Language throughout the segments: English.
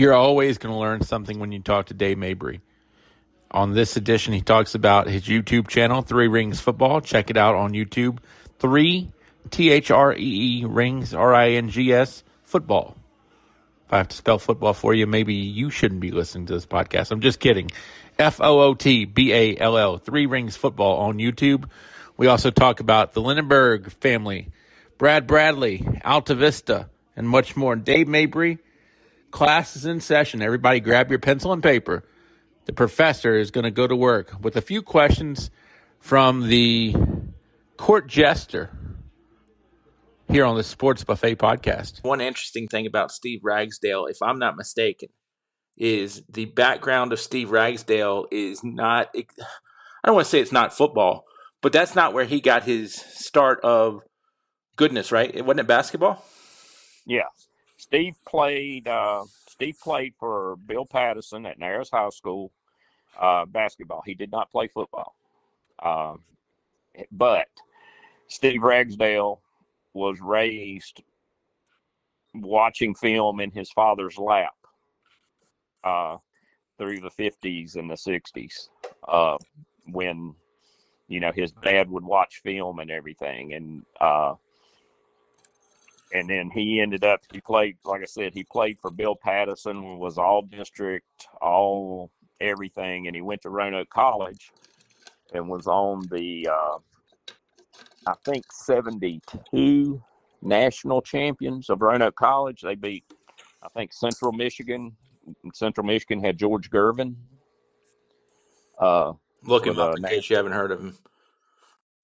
You're always going to learn something when you talk to Dave Mabry. On this edition, he talks about his YouTube channel, Three Rings Football. Check it out on YouTube. Three, Three Rings, Rings, Football. If I have to spell football for you, maybe you shouldn't be listening to this podcast. I'm just kidding. Football, Three Rings Football on YouTube. We also talk about the Lineburg family, Brad Bradley, Alta Vista, and much more. Dave Mabry, class is in session. Everybody grab your pencil and paper. The professor is going to go to work with a few questions from the court jester here on the Sports Buffet podcast. One interesting thing about Steve Ragsdale, if I'm not mistaken, is the background of Steve Ragsdale is not, I don't want to say it's not football, but that's not where he got his start of goodness, right? It wasn't it basketball? Yeah. Steve played for Bill Patterson at Narrows High School, basketball. He did not play football. But Steve Ragsdale was raised watching film in his father's lap through the 50s and the 60s when, his dad would watch film and everything. And then he played, like I said, he played for Bill Patterson, was all district, all everything. And he went to Roanoke College and was on the, I think, 72 national champions of Roanoke College. They beat, I think, Central Michigan. Central Michigan had George Gervin. Look him up in case you haven't heard of him.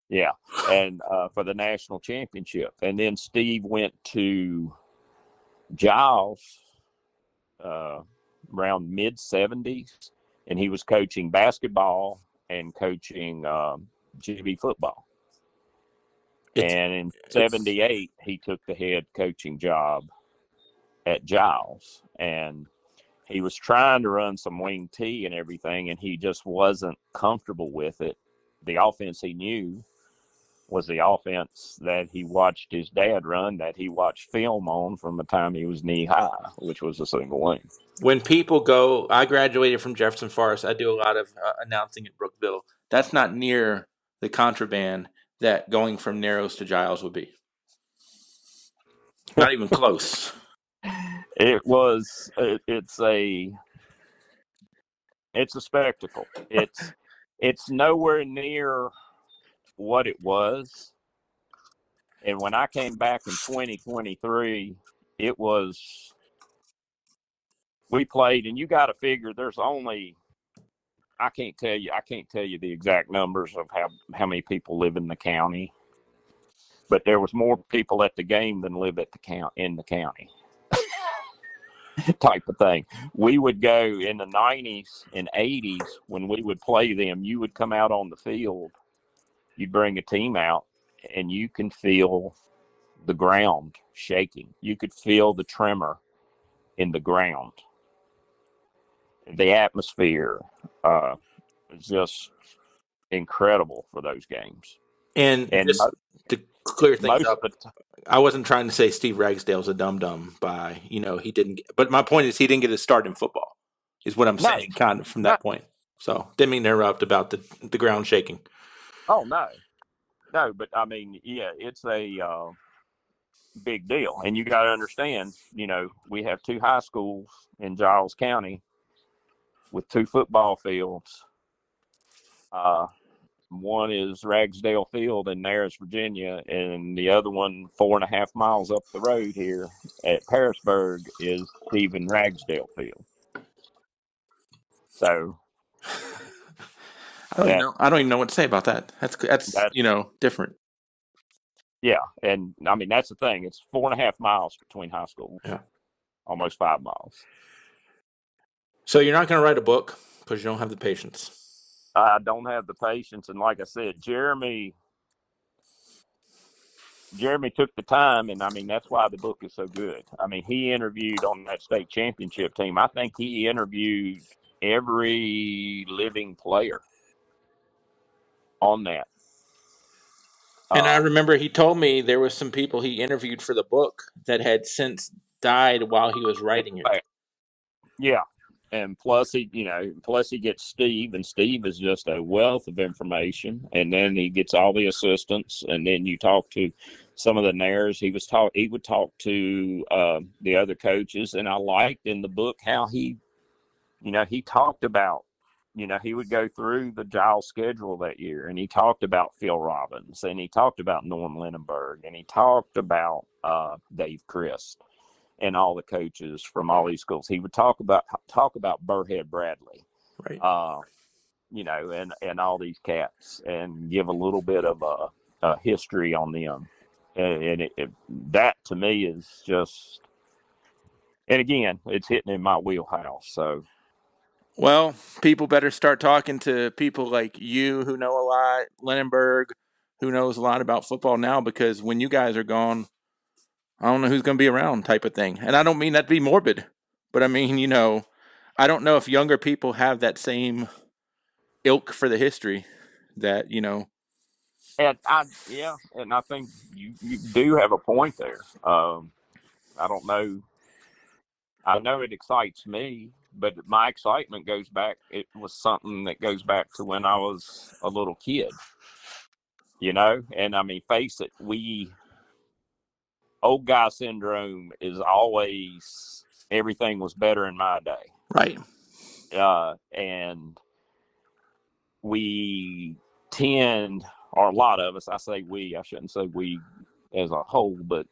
Yeah, and for the national championship. And then Steve went to Giles around mid-70s, and he was coaching basketball and coaching JV football. And in 78, he took the head coaching job at Giles. And he was trying to run some wing T and everything, and he just wasn't comfortable with it. The offense he knew was the offense that he watched his dad run, that he watched film on from the time he was knee high, which was a single wing. When people go, I graduated from Jefferson Forest. I do a lot of announcing at Brookville. That's not near the contraband that going from Narrows to Giles would be. Not even close. It's a spectacle. It's nowhere near what it was. And when I came back in 2023, we played, and you got to figure there's only, I can't tell you the exact numbers of how many people live in the county, but there was more people at the game than live in the county. Type of thing. We would go in the 90s and 80s when we would play them. You would come out on the field, you'd bring a team out, and you can feel the ground shaking. You could feel the tremor in the ground. The atmosphere was just incredible for those games. And just to clear things up, I wasn't trying to say Steve Ragsdale's a dum-dum by, he didn't – but my point is he didn't get his start in football is what I'm saying kind of from that point. So didn't mean to interrupt about the ground shaking. Oh, no. No, but, I mean, yeah, it's a big deal. And you got to understand, we have two high schools in Giles County with two football fields. One is Ragsdale Field in Narrows, Virginia, and the other one 4.5 miles up the road here at Harrisburg is Stephen Ragsdale Field. So I don't even know what to say about that. That's different. Yeah, and I mean that's the thing. It's 4.5 miles between high schools. Yeah, almost 5 miles. So you're not going to write a book because you don't have the patience. I don't have the patience, and like I said, Jeremy took the time, and I mean that's why the book is so good. I mean, he interviewed on that state championship team. I think he interviewed every living player on that. And I remember he told me there was some people he interviewed for the book that had since died while he was writing it. Yeah. And plus he gets Steve, and Steve is just a wealth of information. And then he gets all the assistants, and then you talk to some of the nairs. He would talk to the other coaches, and I liked in the book how he talked about, he would go through the Giles schedule that year, and he talked about Phil Robbins, and he talked about Norm Lineburg, and he talked about Dave Christ and all the coaches from all these schools. He would talk about Burhead Bradley, Right. And all these cats, and give a little bit of a history on them. And that to me is just, and again, it's hitting in my wheelhouse. So, Well, people better start talking to people like you who know a lot, Linenberg, who knows a lot about football now, because when you guys are gone, I don't know who's going to be around, type of thing. And I don't mean that to be morbid, but I mean, I don't know if younger people have that same ilk for the history that. and I think you do have a point there. I don't know. I know it excites me, but my excitement goes back. It was something that goes back to when I was a little kid, And I mean, face it, old guy syndrome is always, everything was better in my day. Right. And we tend, or a lot of us, I say we, I shouldn't say we as a whole, but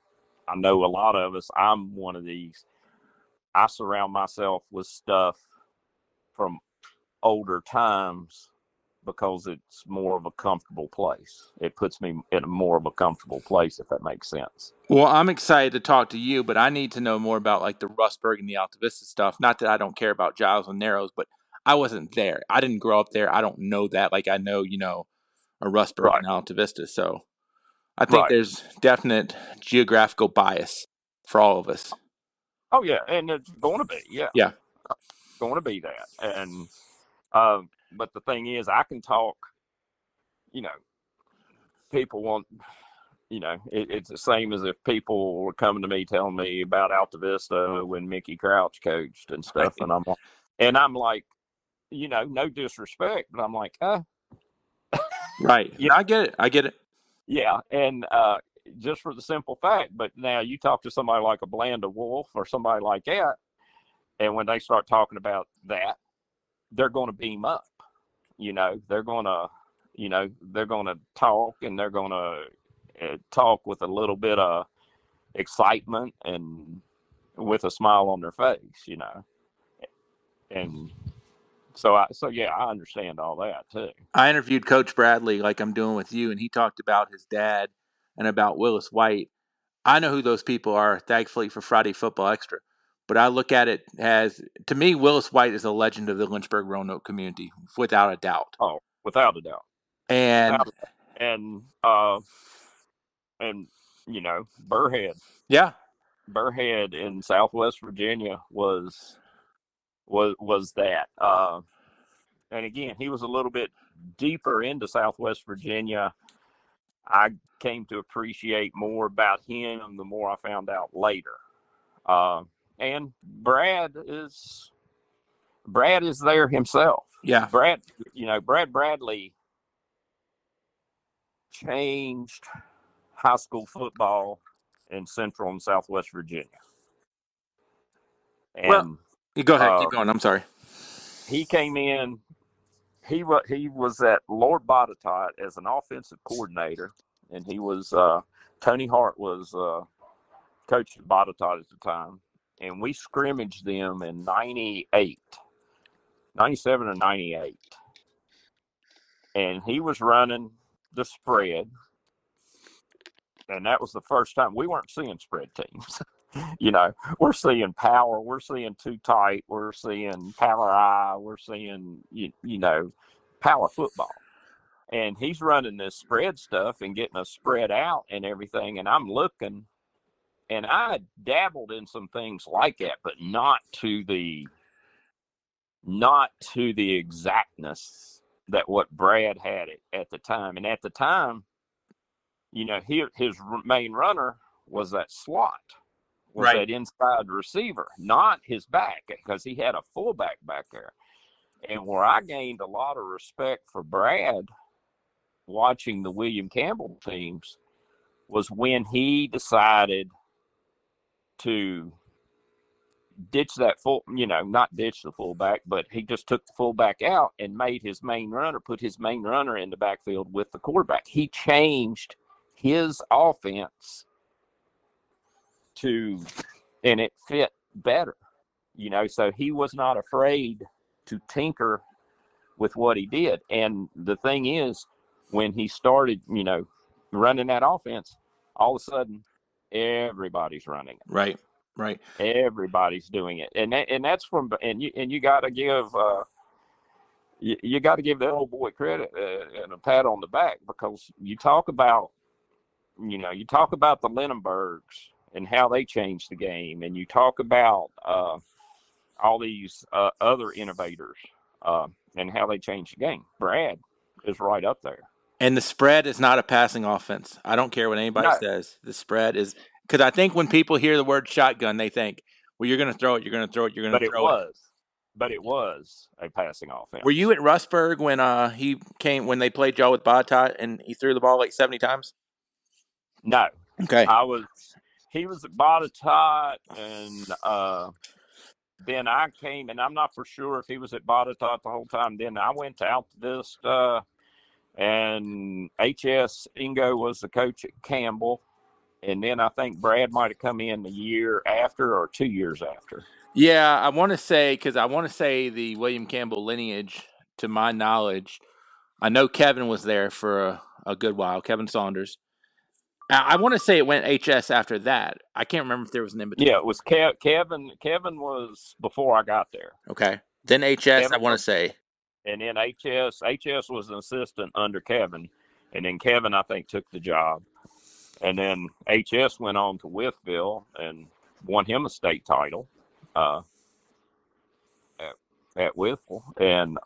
I know a lot of us, I'm one of these. I surround myself with stuff from older times because it's more of a comfortable place. It puts me in more of a comfortable place, if that makes sense. Well, I'm excited to talk to you, but I need to know more about like the Rustburg and the Alta Vista stuff. Not that I don't care about Giles and Narrows, but I wasn't there. I didn't grow up there. I don't know that. Like I know, a Rustburg Right. and Alta Vista. So I think Right. there's definite geographical bias for all of us. Oh yeah, and it's going to be, yeah, Yeah. going to be that. And but the thing is, I can talk. You know, people want. It's the same as if people were coming to me telling me about Alta Vista when Mickey Crouch coached and stuff, Right. and I'm like, no disrespect, but I'm like, Right. yeah, No, I get it. I get it. yeah, and just for the simple fact. But now you talk to somebody like a Blanda Wolf or somebody like that, and when they start talking about that, they're going to beam up. They're going to, they're going to talk, and they're going to talk with a little bit of excitement and with a smile on their face. And so yeah, I understand all that too. I interviewed Coach Bradley like I'm doing with you, and he talked about his dad and about Willis White. I know who those people are, thankfully, for Friday Football Extra. But I look at it as, to me, Willis White is a legend of the Lynchburg Roanoke community, without a doubt. Oh, without a doubt, And without a doubt. And Burhead, yeah, in Southwest Virginia was that. And again, he was a little bit deeper into Southwest Virginia. I came to appreciate more about him the more I found out later. And Brad is there himself. yeah, Brad Bradley changed high school football in Central and Southwest Virginia. well, And you go ahead, uh, keep going. I'm sorry. he came in. He was at Lord Botetourt as an offensive coordinator, and he was Tony Hart was coach at Botetourt at the time, and we scrimmaged them in 98, 97 or 98, and he was running the spread, and that was the first time we weren't seeing spread teams. We're seeing power, we're seeing too tight, we're seeing power eye, we're seeing power football. And he's running this spread stuff and getting us spread out and everything. And I'm looking, and I dabbled in some things like that, but not to the exactness that what Brad had it at the time. And at the time, his main runner was that slot. was that inside receiver, not his back, because he had a fullback back there. And where I gained a lot of respect for Brad watching the William Campbell teams was when he decided to ditch that not ditch the fullback, but he just took the fullback out and made his main runner, put his main runner in the backfield with the quarterback. He changed his offense and it fit better, so he was not afraid to tinker with what he did. And the thing is, when he started, running that offense, all of a sudden everybody's running it. Right. Everybody's doing it, and that's you got to give you got to give the old boy credit and a pat on the back, because you talk about the Lineburgs and how they changed the game, and you talk about all these other innovators and how they changed the game. Brad is right up there. And the spread is not a passing offense. I don't care what anybody says. The spread is, because I think when people hear the word shotgun, they think, well, you're going to throw it, you're going to throw it, you're going to throw it. But it was a passing offense. Were you at Rustburg when they played y'all with Bottot and he threw the ball like 70 times? No. Okay. He was at Bottot, and then I came, and I'm not for sure if he was at Bottot the whole time. Then I went to Alta Vista, and H.S. Ingo was the coach at Campbell. And then I think Brad might have come in the year after or 2 years after. Yeah, I want to say the William Campbell lineage, to my knowledge, I know Kevin was there for a good while, Kevin Saunders. I want to say it went HS after that. I can't remember if there was an in-between. Yeah, it was Kevin. Kevin was before I got there. Okay. Then HS, I want to say. And then HS was an assistant under Kevin. And then Kevin, I think, took the job. And then HS went on to Wytheville and won him a state title at Wytheville and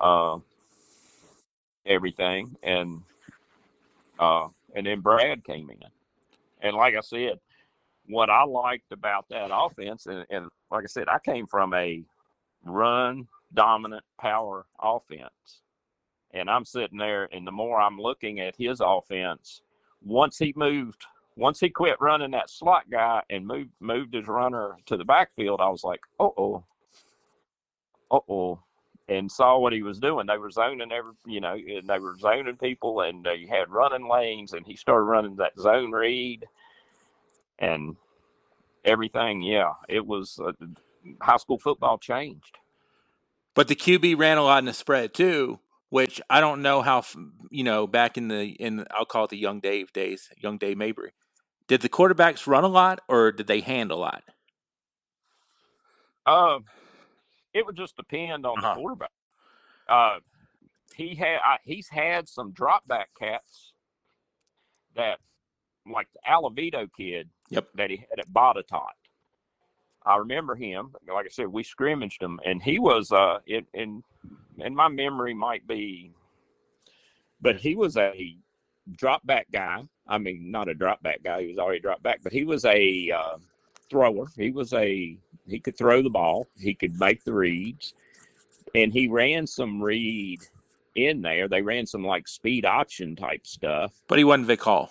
everything. And then Brad came in. And like I said, what I liked about that offense, and like I said, I came from a run-dominant power offense. And I'm sitting there, and the more I'm looking at his offense, once he quit running that slot guy and moved his runner to the backfield, I was like, uh-oh, and saw what he was doing. They were zoning and they were zoning people, and you had running lanes, and he started running that zone read and everything. Yeah, it was high school football changed. But the QB ran a lot in the spread too, which I don't know how, back in I'll call it the young Dave days, young Dave Mabry. Did the quarterbacks run a lot, or did they hand a lot? It would just depend on the quarterback. He's had some drop back cats that, like the Alavito kid that he had at Bottot. I remember him. Like I said, we scrimmaged him, and he was and my memory might be, but he was a drop back guy. I mean, not a drop back guy. He was already drop back, but he was a thrower. He could throw the ball. He could make the reads, and he ran some read in there. They ran some like speed option type stuff. But he wasn't Vic Hall.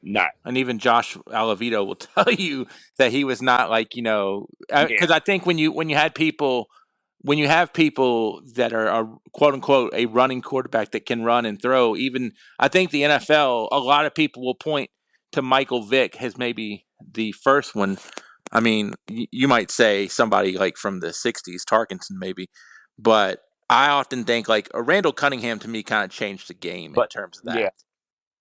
No. And even Josh Alavito will tell you that he was not like, because I think when you have people that are quote unquote a running quarterback that can run and throw, even I think the NFL, a lot of people will point to Michael Vick as maybe the first one. I mean, you might say somebody like from the 60s, Tarkenton maybe, but I often think like a Randall Cunningham to me kind of changed the game in terms of that. Yeah.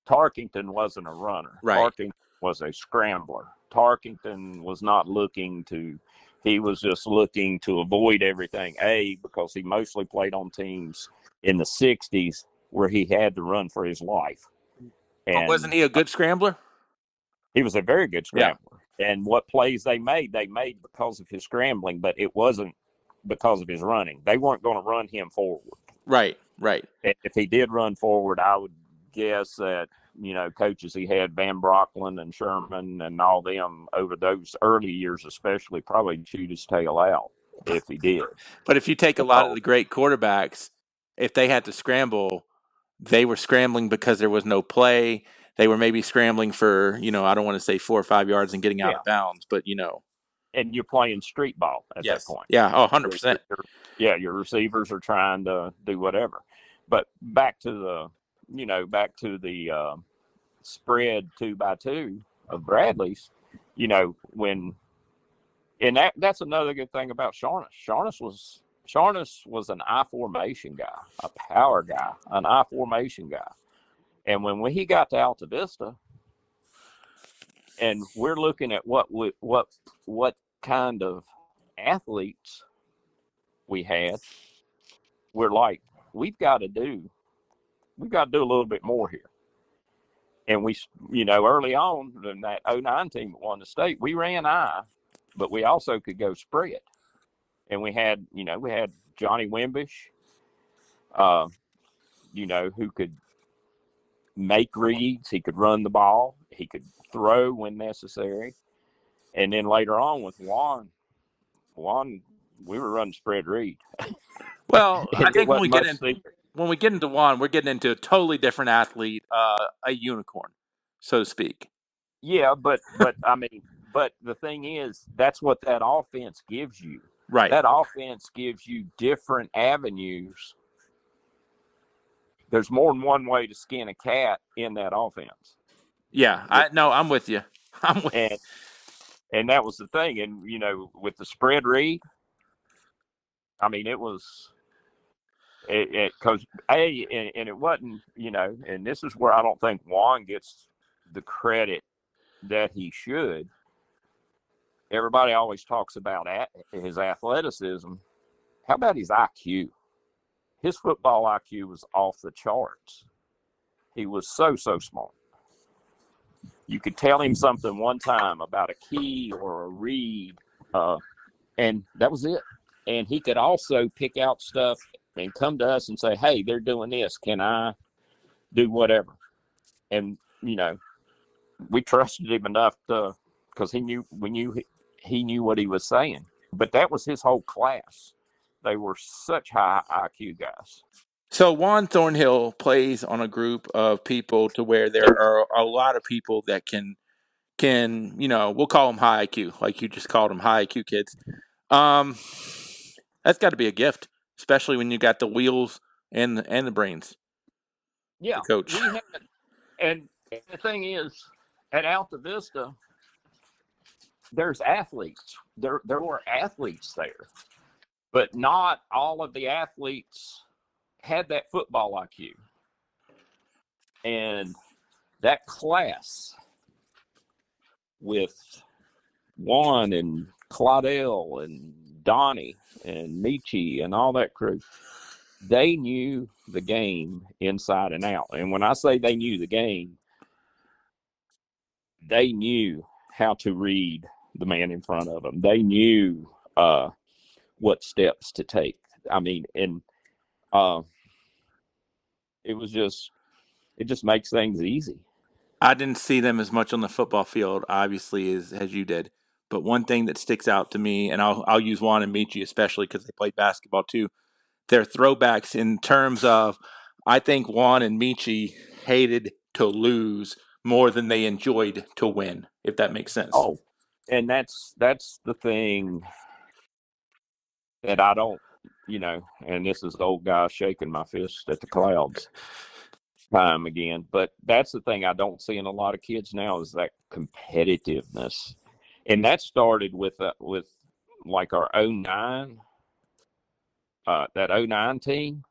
Tarkenton wasn't a runner. Right. Tarkenton was a scrambler. Tarkenton was not he was just looking to avoid everything, because he mostly played on teams in the 60s where he had to run for his life. And wasn't he a good scrambler? He was a very good scrambler. Yeah. And what plays they made because of his scrambling, but it wasn't because of his running. They weren't going to run him forward. Right. And if he did run forward, I would guess that coaches he had, Van Brocklin and Sherman and all them over those early years, especially, probably chewed his tail out if he did. But if you take a lot of the great quarterbacks, if they had to scramble, they were scrambling because there was no play. They were maybe scrambling for, I don't want to say 4 or 5 yards and getting out of bounds, but And you're playing street ball at that point. Yeah, 100%. Your receivers are trying to do whatever. But back to the spread 2x2 of Bradley's, that's another good thing about Sharnus. Sharnus was an I formation guy, a power guy, an I formation guy. And when he got to Alta Vista, and we're looking at what kind of athletes we had, we're like, we've got to do a little bit more here. And we, early on in that 09 team that won the state, we ran I, but we also could go spread. And we had Johnny Wimbish, who could make reads. He could run the ball. He could throw when necessary. And then later on with Juan, we were running spread read. Well, I think when we get into Juan, we're getting into a totally different athlete, a unicorn, so to speak. Yeah, but I mean, but the thing is, that's what that offense gives you. Right. That offense gives you different avenues. There's more than one way to skin a cat in that offense. Yeah, I'm with you. And that was the thing. And, with the spread read, I mean, it was because and it wasn't, and this is where I don't think Juan gets the credit that he should. Everybody always talks about his athleticism. How about his IQ? His football IQ was off the charts. He was so smart. You could tell him something one time about a key or a read, and that was it. And he could also pick out stuff and come to us and say, hey, they're doing this. Can I do whatever? And, we trusted him enough because he knew what he was saying. But that was his whole class. They were such high IQ guys. So Juan Thornhill plays on a group of people to where there are a lot of people that can we'll call them high IQ, like you just called them, high IQ kids. That's got to be a gift, especially when you got the wheels and the brains. Yeah, coach. And the thing is, at Alta Vista, there's athletes. There were athletes there, but not all of the athletes had that football IQ. And that class with Juan and Claudel and Donnie and Michi and all that crew, they knew the game inside and out. And when I say they knew the game, they knew how to read the man in front of them. They knew what steps to take. I mean, and it just makes things easy. I didn't see them as much on the football field, obviously, as you did. But one thing that sticks out to me, and I'll use Juan and Michi especially because they played basketball too, they're throwbacks in terms of, I think Juan and Michi hated to lose more than they enjoyed to win, if that makes sense. Oh, and that's the thing that I don't, and this is the old guy shaking my fist at the clouds time again, but that's the thing I don't see in a lot of kids now is that competitiveness. And that started with like our 09, that 09 team.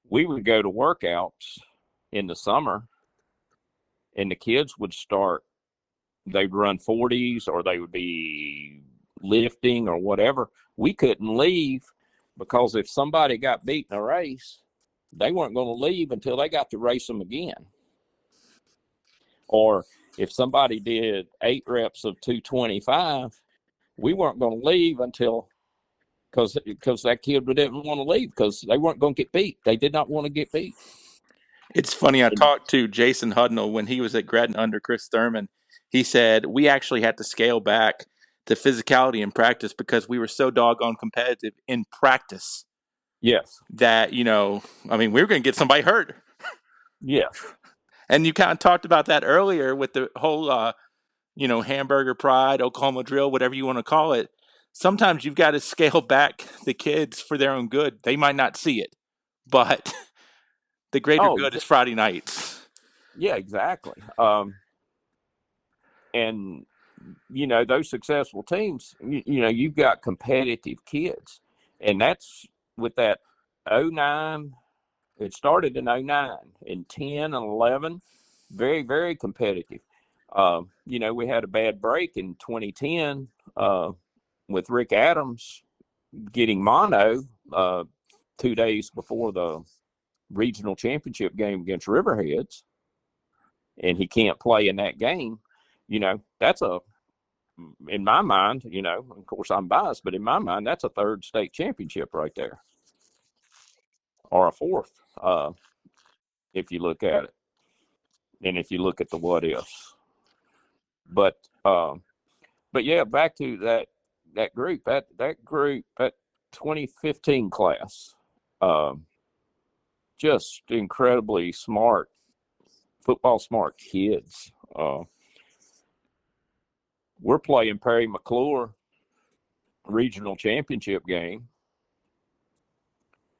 We would go to workouts in the summer and the kids would they'd run 40s or they would be lifting or whatever. We couldn't leave because if somebody got beat in a race, they weren't going to leave until they got to race them again. Or if somebody did 8 reps of 225, we weren't going to leave until because that kid didn't want to leave because they weren't going to get beat. They did not want to get beat. It's funny. I talked to Jason Hudnall when he was at Gretna under Chris Thurman. He said we actually had to scale back the physicality in practice because we were so doggone competitive in practice. Yes. That, we were going to get somebody hurt. Yes. And you kind of talked about that earlier with the whole, hamburger pride, Oklahoma drill, whatever you want to call it. Sometimes you've got to scale back the kids for their own good. They might not see it, but the greater good is Friday nights. Yeah, exactly. And, those successful teams, you've got competitive kids. And that's with that 09. It started in 09 and 10 and 11. Very, very competitive. We had a bad break in 2010 with Rick Adams getting mono 2 days before the regional championship game against Riverheads, and he can't play in that game. That's in my mind, of course I'm biased, but in my mind, that's a third state championship right there, or a fourth, if you look at it, and if you look at the what ifs. But yeah, back to that group, that 2015 class, just incredibly smart, football smart kids. We're playing Perry McClure regional championship game.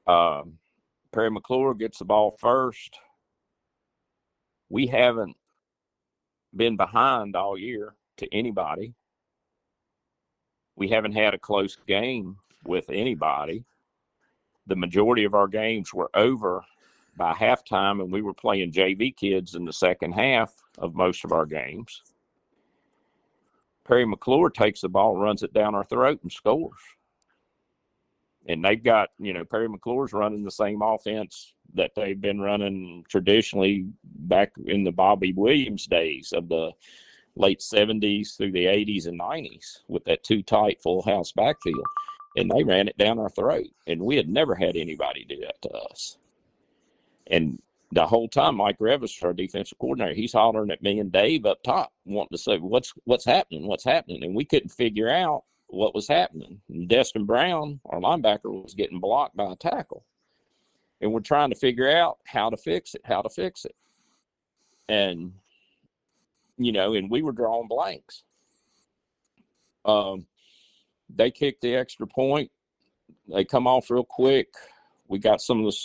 Perry McClure gets the ball first. We haven't been behind all year to anybody. We haven't had a close game with anybody. The majority of our games were over by halftime, and we were playing JV kids in the second half of most of our games. Perry McClure takes the ball, runs it down our throat, and scores. And they've got, Perry McClure's running the same offense that they've been running traditionally back in the Bobby Williams days of the late 70s through the 80s and 90s with that too tight full house backfield. And they ran it down our throat. And we had never had anybody do that to us. And the whole time, Mike Revis, our defensive coordinator, he's hollering at me and Dave up top, wanting to say, what's happening? What's happening? And we couldn't figure out what was happening. And Destin Brown, our linebacker, was getting blocked by a tackle. And we're trying to figure out how to fix it. And, and we were drawing blanks. They kicked the extra point. They come off real quick. We got some of the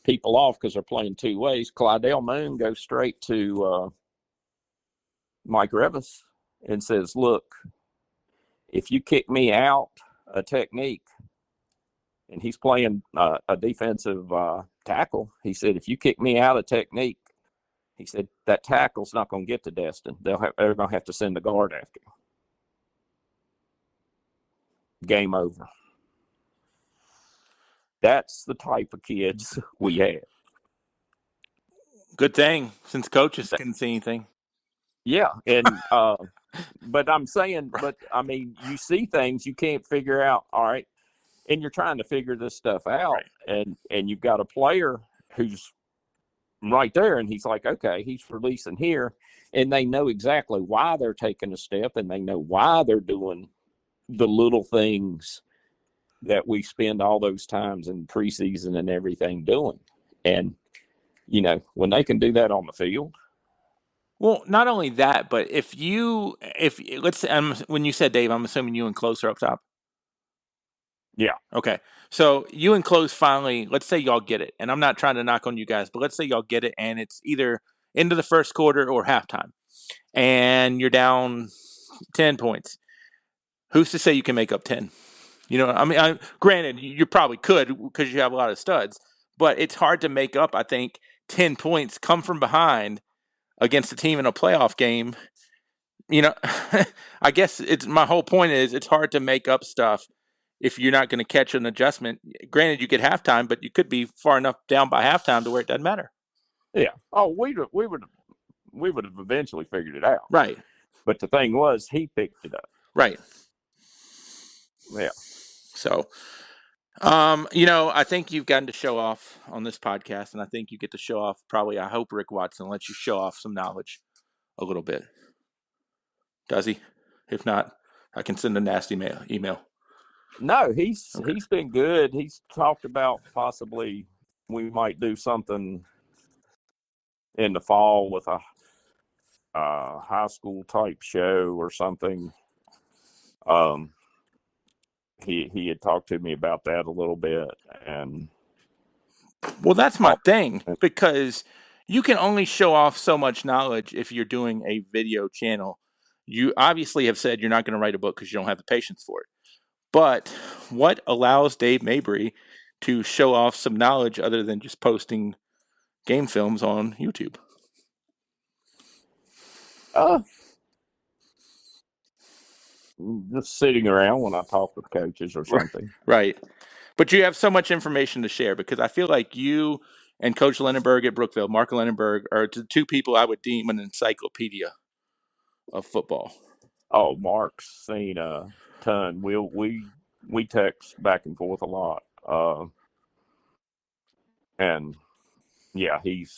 people off because they're playing two ways. Clydell Moon goes straight to Mike Revis and says, look, if you kick me out a technique, and he's playing a defensive tackle, he said, if you kick me out of technique, he said, that tackle's not going to get to Destin. They're going to have to send the guard after him. Game over. That's the type of kids we have. Good thing, since coaches couldn't see anything. Yeah, and but I'm saying, you see things you can't figure out. All right, and you're trying to figure this stuff out, right. and you've got a player who's right there, and he's like, okay, he's releasing here, and they know exactly why they're taking a step, and they know why they're doing the little things that we spend all those times in preseason and everything doing. And, when they can do that on the field. Well, not only that, but when you said Dave, I'm assuming you and Close are up top. Yeah. Okay. So you and Close finally, let's say y'all get it. And I'm not trying to knock on you guys, but let's say y'all get it and it's either into the first quarter or halftime. And you're down 10 points. Who's to say you can make up 10? Granted, you probably could because you have a lot of studs, but it's hard to make up, I think, 10 points, come from behind against a team in a playoff game. I guess my whole point is it's hard to make up stuff if you're not going to catch an adjustment. Granted, you get halftime, but you could be far enough down by halftime to where it doesn't matter. Yeah. Oh, we would have eventually figured it out. Right. But the thing was, he picked it up. Right. Yeah. So, I think you've gotten to show off on this podcast, and I think you get to show off. Probably, I hope Rick Watson lets you show off some knowledge a little bit. Does he? If not, I can send a nasty email. No, he's been good. He's talked about possibly we might do something in the fall with a high school type show or something. He had talked to me about that a little bit, and well, that's my thing, because you can only show off so much knowledge if you're doing a video channel. You obviously have said you're not going to write a book because you don't have the patience for it. But what allows Dave Mabry to show off some knowledge other than just posting game films on YouTube? Just sitting around when I talk with coaches or something. Right. But you have so much information to share, because I feel like you and Coach Lineburg at Brookville, Mark Lineburg, are the two people I would deem an encyclopedia of football. Oh, Mark's seen a ton. We text back and forth a lot. And yeah, he's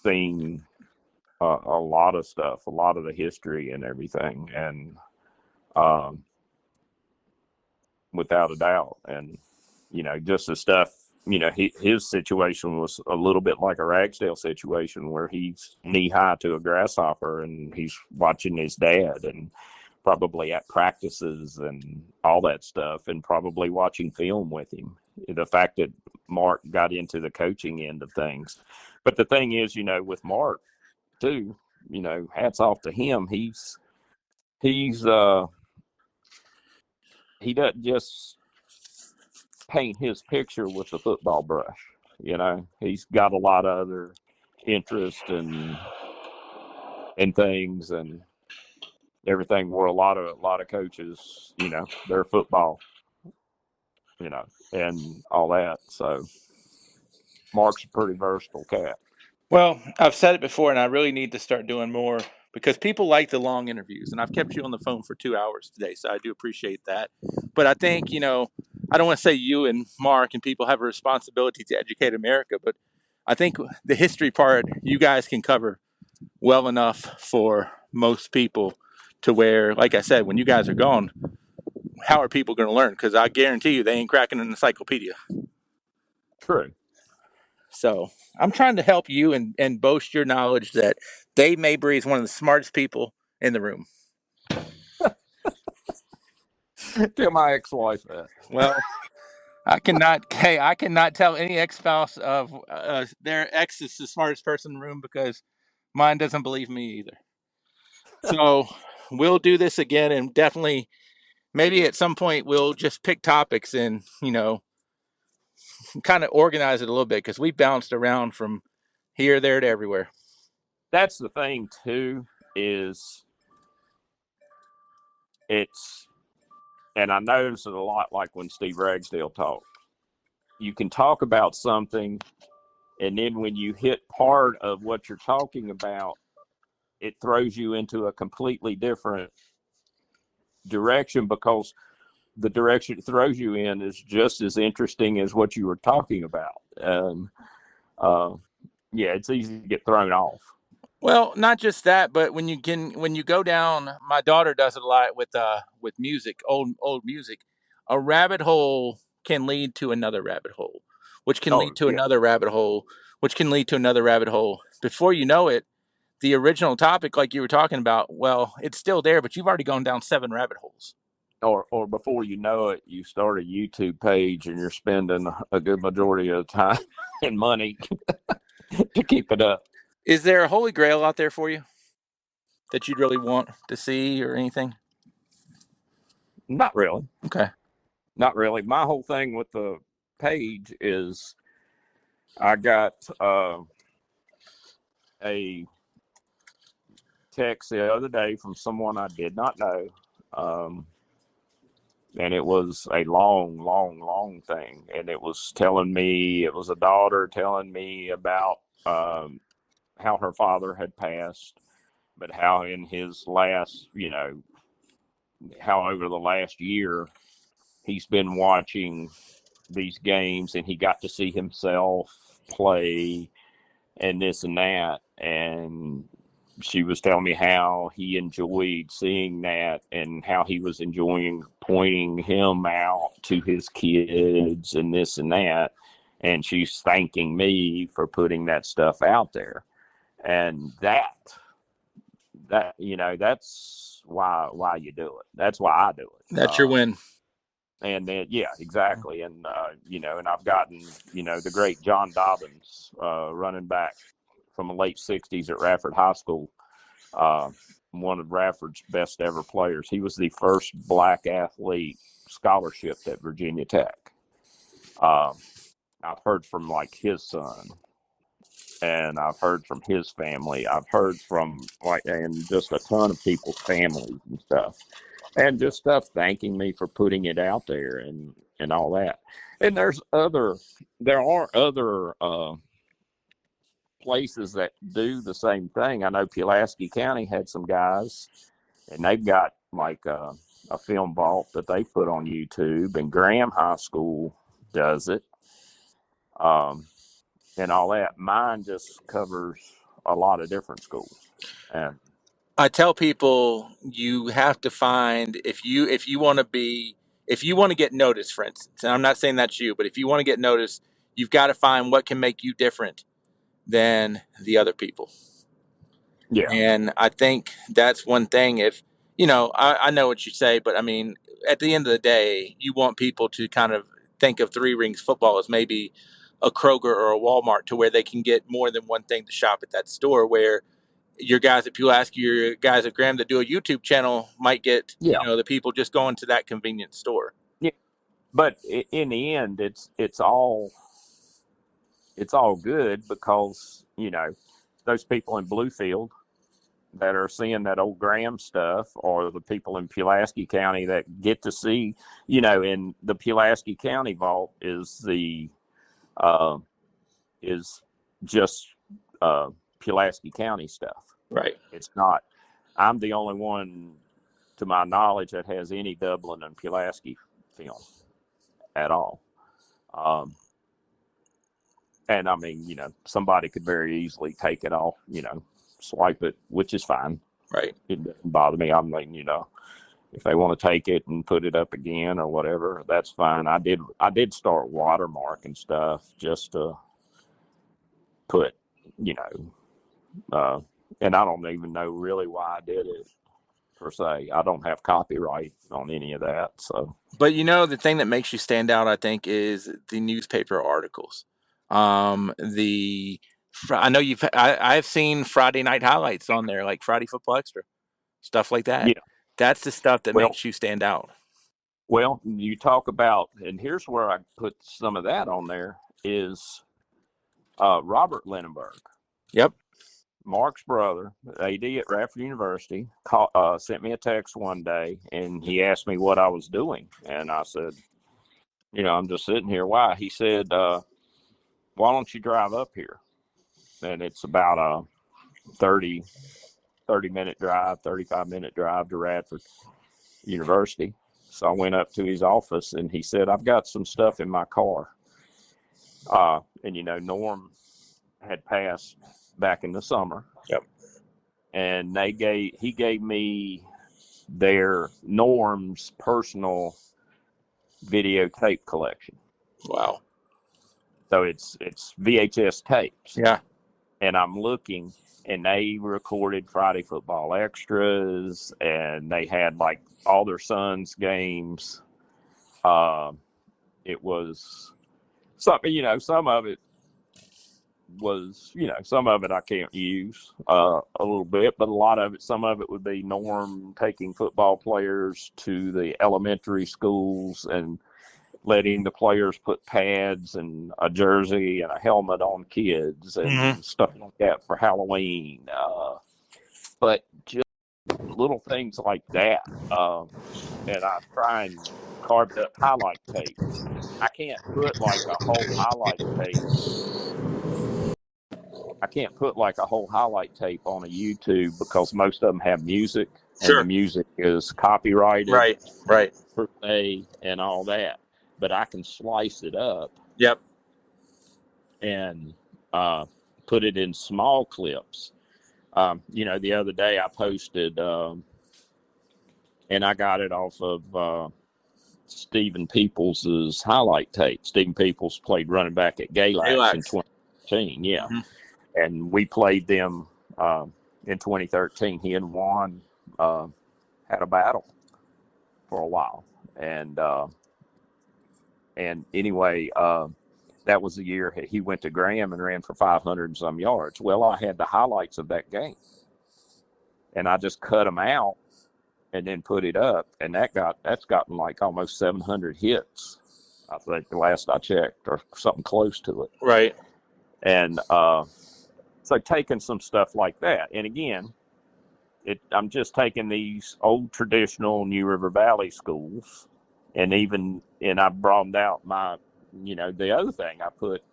seen a lot of stuff, a lot of the history and everything, and without a doubt. And just the stuff. His situation was a little bit like a Ragsdale situation, where he's knee high to a grasshopper, and he's watching his dad, and probably at practices and all that stuff, and probably watching film with him. The fact that Mark got into the coaching end of things. But the thing is, with Mark too, hats off to him. He doesn't just paint his picture with the football brush. He's got a lot of other interest and things and everything, where a lot of coaches, their football, and all that. So Mark's a pretty versatile cat. Well, I've said it before, and I really need to start doing more, because people like the long interviews, and I've kept you on the phone for 2 hours today, so I do appreciate that. But I think, I don't want to say you and Mark and people have a responsibility to educate America, but I think the history part you guys can cover well enough for most people, to where, like I said, when you guys are gone, how are people going to learn? Because I guarantee you they ain't cracking an encyclopedia. True. So I'm trying to help you and boast your knowledge that Dave Mabry is one of the smartest people in the room. Tell my ex-wife that. Well, I cannot tell any ex-spouse of their ex is the smartest person in the room, because mine doesn't believe me either. So we'll do this again, and definitely maybe at some point we'll just pick topics and, kind of organize it a little bit, because we bounced around from here, there, to everywhere. That's the thing too, is and I notice it a lot, like when Steve Ragsdale talks. You can talk about something, and then when you hit part of what you're talking about, it throws you into a completely different direction, because the direction it throws you in is just as interesting as what you were talking about. Yeah, it's easy to get thrown off. Well, not just that, but when you go down, my daughter does it a lot with music, old music. A rabbit hole can lead to another rabbit hole, which can lead to another rabbit hole, which can lead to another rabbit hole. Before you know it, the original topic, like you were talking about, well, it's still there, but you've already gone down 7 rabbit holes. Or before you know it, you start a YouTube page and you're spending a good majority of the time and money to keep it up. Is there a holy grail out there for you that you'd really want to see or anything? Not really. Okay. Not really. My whole thing with the page is I got a text the other day from someone I did not know. And it was a long thing. And it was it was a daughter telling me about how her father had passed, but how in his last, how over the last year, he's been watching these games and he got to see himself play and this and that. And she was telling me how he enjoyed seeing that and how he was enjoying pointing him out to his kids and this and that. And she's thanking me for putting that stuff out there. And that's why you do it. That's why I do it. That's your win. And then, yeah, exactly. And, and I've gotten, the great John Dobbins, running back from the late 60s at Rafford High School, one of Rafford's best ever players. He was the first black athlete scholarship at Virginia Tech. I've heard from like his son, and I've heard from his family. I've heard from and just a ton of people's families and stuff. And just stuff thanking me for putting it out there and all that. And there are other places that do the same thing. I know Pulaski County had some guys, and they've got like a film vault that they put on YouTube, and Graham High School does it, and all that. Mine just covers a lot of different schools. And I tell people you have to find if you want to get noticed, for instance, and I'm not saying that's you, but if you want to get noticed, you've got to find what can make you different than the other people. yeah. And I think that's one thing. If I know what you say, but I mean, at the end of the day, you want people to kind of think of Three Rings football as maybe a Kroger or a Walmart, to where they can get more than one thing to shop at that store, where your guys at Pulaski, your guys at Graham that do a YouTube channel might get, the people just going to that convenience store. Yeah. But in the end, it's all good, because, those people in Bluefield that are seeing that old Graham stuff, or the people in Pulaski County that get to see, in the Pulaski County vault is just Pulaski County stuff. Right. It's not, I'm the only one to my knowledge that has any Dublin and Pulaski film at all. And I mean, somebody could very easily take it off, swipe it, which is fine. Right. It doesn't bother me. I'm like, if they want to take it and put it up again or whatever, that's fine. I did start watermarking stuff just to put, and I don't even know really why I did it per se. I don't have copyright on any of that. So, but the thing that makes you stand out, I think, is the newspaper articles. I know I've seen Friday night highlights on there, like Friday Football Extra, stuff like that. yeah. That's the stuff that makes you stand out. Well, you talk about, and here's where I put some of that on there, is Robert Lineburg. Yep. Mark's brother, AD at Rafford University, sent me a text one day, and he asked me what I was doing. And I said, I'm just sitting here. Why? He said, why don't you drive up here? And it's about a 30-minute drive, 35-minute drive to Radford University. So I went up to his office, and he said, I've got some stuff in my car. And, Norm had passed back in the summer. Yep. And he gave me Norm's personal videotape collection. Wow. So it's VHS tapes. Yeah. And I'm looking, and they recorded Friday Football Extras, and they had like all their sons' games. It was something, some of it was, some of it I can't use a little bit, but a lot of it, some of it would be Norm taking football players to the elementary schools and letting the players put pads and a jersey and a helmet on kids and stuff like that for Halloween. But just little things like that. And I try and carve up highlight tapes. I can't put like a whole highlight tape. I can't put like a whole highlight tape on a YouTube because most of them have music. and the Sure. music is copyrighted Right. per se and all that. But I can slice it up Yep. and put it in small clips. The other day I posted, and I got it off of Stephen Peoples' highlight tape. Stephen Peoples played running back at Galax in 2013. Yeah. Mm-hmm. And we played them in 2013. He and Juan had a battle for a while. And anyway, that was the year he went to Graham and ran for 500 and some yards. Well, I had the highlights of that game, and I just cut them out and then put it up, and that's gotten like almost 700 hits. I think the last I checked, or something close to it. Right. And so taking some stuff like that, and again, I'm just taking these old traditional New River Valley schools, and I broadened out the other thing I put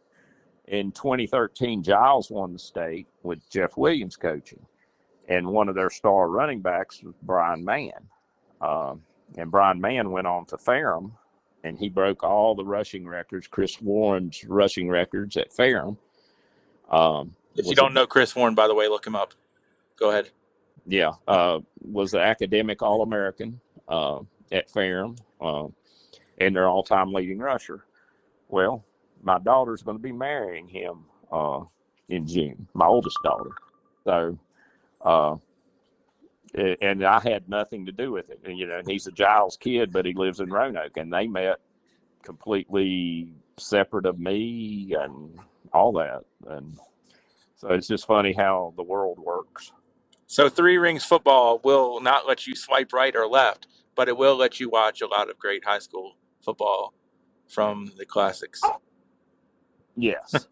in 2013. Giles won the state with Jeff Williams coaching, and one of their star running backs was Brian Mann. And Brian Mann went on to Ferrum, and he broke all the rushing records, Chris Warren's rushing records at Ferrum. If you don't know Chris Warren, by the way, look him up. Go ahead. Yeah, was an academic All-American at Ferrum, and their all-time leading rusher. Well, my daughter's going to be marrying him in June, my oldest daughter. So, and I had nothing to do with it. And, he's a Giles kid, but he lives in Roanoke, and they met completely separate of me and all that. And so it's just funny how the world works. So Three Rings football will not let you swipe right or left, but it will let you watch a lot of great high school football from the classics. Yes.